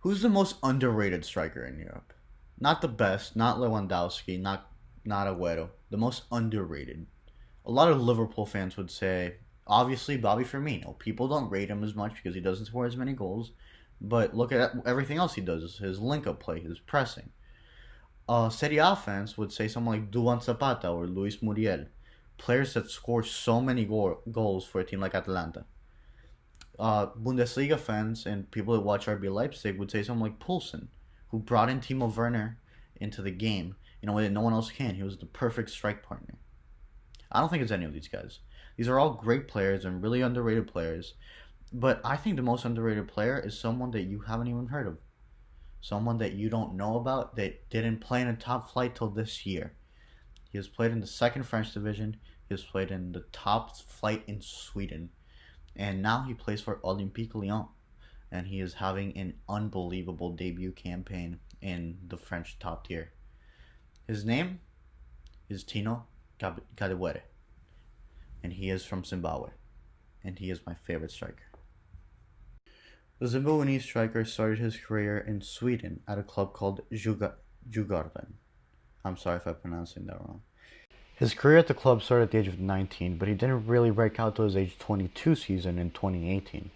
Who's the most underrated striker in Europe? Not the best, not Lewandowski, not Agüero. The most underrated. A lot of Liverpool fans would say, obviously Bobby Firmino. People don't rate him as much because he doesn't score as many goals, but look at everything else he does: his link-up play, his pressing. Serie A fans would say someone like Duan Zapata or Luis Muriel, players that score so many goals for a team like Atalanta. Bundesliga fans and people that watch RB Leipzig would say someone like Poulsen, who brought in Timo Werner into the game in a way that no one else can. He was the perfect strike partner. I don't think it's any of these guys. These are all great players and really underrated players, but I think the most underrated player is someone that you haven't even heard of. Someone that you don't know about that didn't play in a top flight till this year. He has played in the second French division. He has played in the top flight in Sweden. And now he plays for Olympique Lyon. And he is having an unbelievable debut campaign in the French top tier. His name is Tino Kadewere. And he is from Zimbabwe. And he is my favorite striker. The Zimbabwean striker started his career in Sweden at a club called Djurgården. I'm sorry if I'm pronouncing that wrong. His career at the club started at the age of 19, but he didn't really break out till his age 22 season in 2018.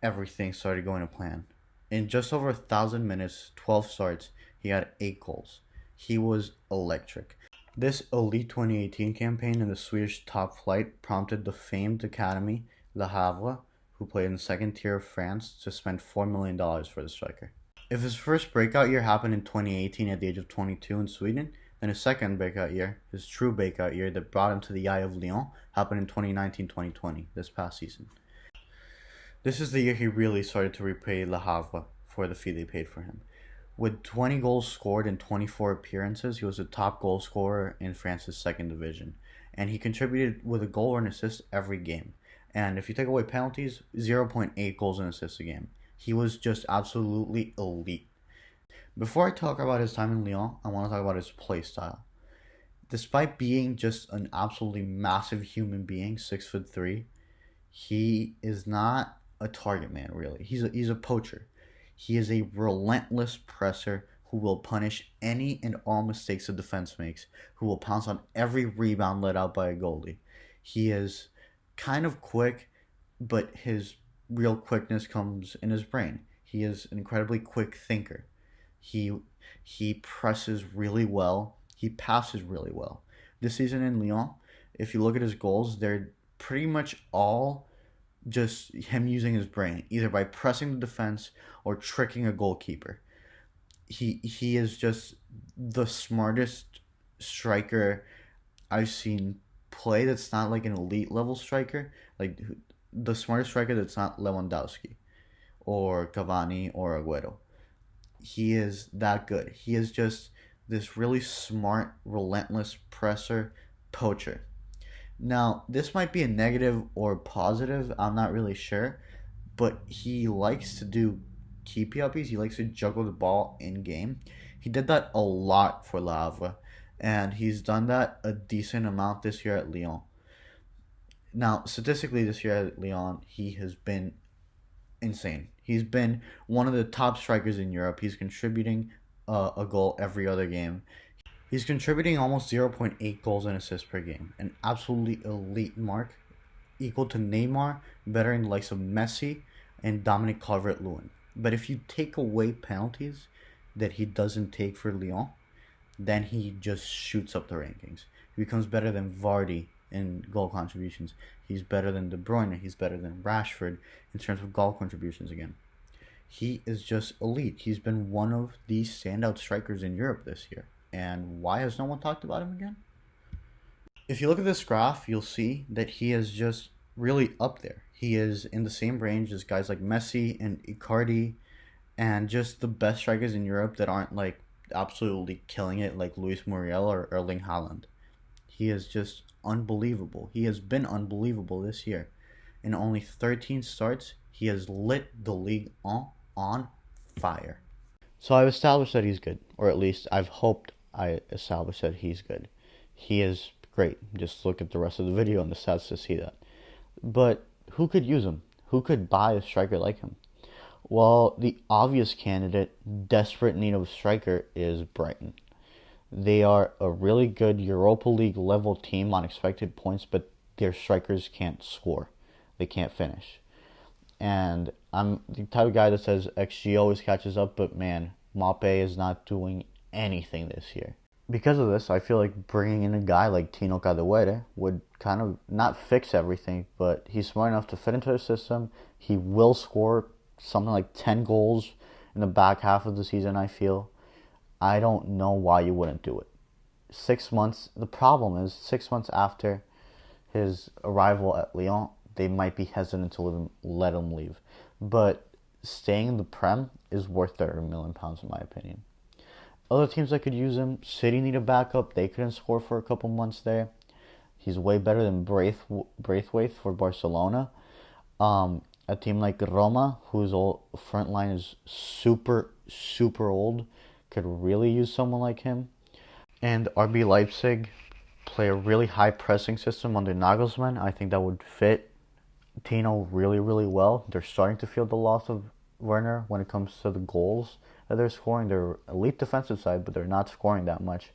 Everything started going to plan. In just over 1,000 minutes, 12 starts, he had 8 goals. He was electric. This elite 2018 campaign in the Swedish top flight prompted the famed academy Le Havre, who played in the second tier of France, to spend $4 million for the striker. If his first breakout year happened in 2018 at the age of 22 in Sweden, then his second breakout year, his true breakout year that brought him to the eye of Lyon, happened in 2019-2020, this past season. This is the year he really started to repay Le Havre for the fee they paid for him. With 20 goals scored in 24 appearances, he was the top goal scorer in France's second division, and he contributed with a goal or an assist every game. And if you take away penalties, 0.8 goals and assists a game. He was just absolutely elite. Before I talk about his time in Lyon, I want to talk about his play style. Despite being just an absolutely massive human being, 6'3", he is not a target man, really. He's a poacher. He is a relentless presser who will punish any and all mistakes the defense makes, who will pounce on every rebound let out by a goalie. He is kind of quick, but his real quickness comes in his brain. He is an incredibly quick thinker. He presses really well. He passes really well. This season in Lyon, if you look at his goals, they're pretty much all just him using his brain, either by pressing the defense or tricking a goalkeeper. He is just the smartest striker I've seen play that's not like an elite level striker, like the smartest striker that's not Lewandowski or Cavani or Agüero. He is that good. He is just this really smart, relentless presser, poacher. Now, this might be a negative or positive, I'm not really sure, but he likes to do keepy uppies. He likes to juggle the ball in game. He did that a lot for Le Havre, and he's done that a decent amount this year at Lyon. Now, statistically this year at Lyon, he has been insane. He's been one of the top strikers in Europe. He's contributing a goal every other game. He's contributing almost 0.8 goals and assists per game, an absolutely elite mark, equal to Neymar, better in the likes of Messi and Dominic Calvert-Lewin. But if you take away penalties that he doesn't take for Lyon, then he just shoots up the rankings. He becomes better than Vardy in goal contributions. He's better than De Bruyne. He's better than Rashford in terms of goal contributions again. He is just elite. He's been one of the standout strikers in Europe this year. And why has no one talked about him again? If you look at this graph, you'll see that he is just really up there. He is in the same range as guys like Messi and Icardi and just the best strikers in Europe that aren't like absolutely killing it like Luis Muriel or Erling Haaland. He is just unbelievable. He has been unbelievable this year. In only 13 starts, he has lit the league on fire. So I've established that he's good, or at least I've hoped I established that he's good. He is great. Just look at the rest of the video and the stats to see that. But who could use him? Who could buy a striker like him? Well, the obvious candidate, desperate need of a striker, is Brighton. They are a really good Europa League level team on expected points, but their strikers can't score. They can't finish. And I'm the type of guy that says XG always catches up, but man, Mape is not doing anything this year. Because of this, I feel like bringing in a guy like Tino Cadewere would kind of not fix everything, but he's smart enough to fit into the system. He will score something like 10 goals in the back half of the season, I feel. I don't know why you wouldn't do it. 6 months, the problem is 6 months after his arrival at Lyon, they might be hesitant to let him leave. But staying in the Prem is worth £30 million, in my opinion. Other teams that could use him, City need a backup. They couldn't score for a couple months there. He's way better than Braithwaite for Barcelona. A team like Roma, whose front line is super old, could really use someone like him. And RB Leipzig play a really high pressing system under Nagelsmann. I think that would fit Tino really well. They're starting to feel the loss of Werner when it comes to the goals that they're scoring. They're elite defensive side, but they're not scoring that much.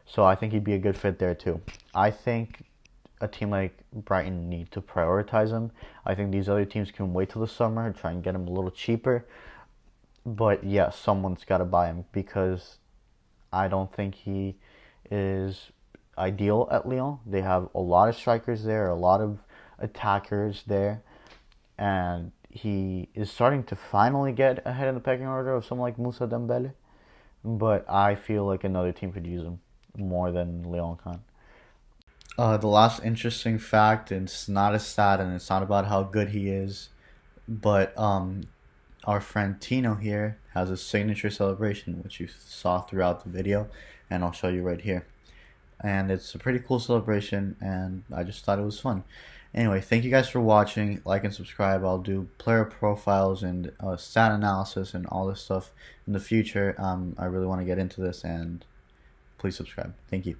So I think he'd be a good fit there too. I think a team like Brighton need to prioritize him. I think these other teams can wait till the summer and try and get him a little cheaper. But yeah, someone's got to buy him because I don't think he is ideal at Lyon. They have a lot of strikers there, a lot of attackers there, and he is starting to finally get ahead in the pecking order of someone like Moussa Dembele. But I feel like another team could use him more than Lyon can. The last interesting fact, and it's not as sad, and it's not about how good he is, but our friend Tino here has a signature celebration, which you saw throughout the video, and I'll show you right here. And it's a pretty cool celebration, and I just thought it was fun. Anyway, thank you guys for watching. Like and subscribe. I'll do player profiles and stat analysis and all this stuff in the future. I really want to get into this, and please subscribe. Thank you.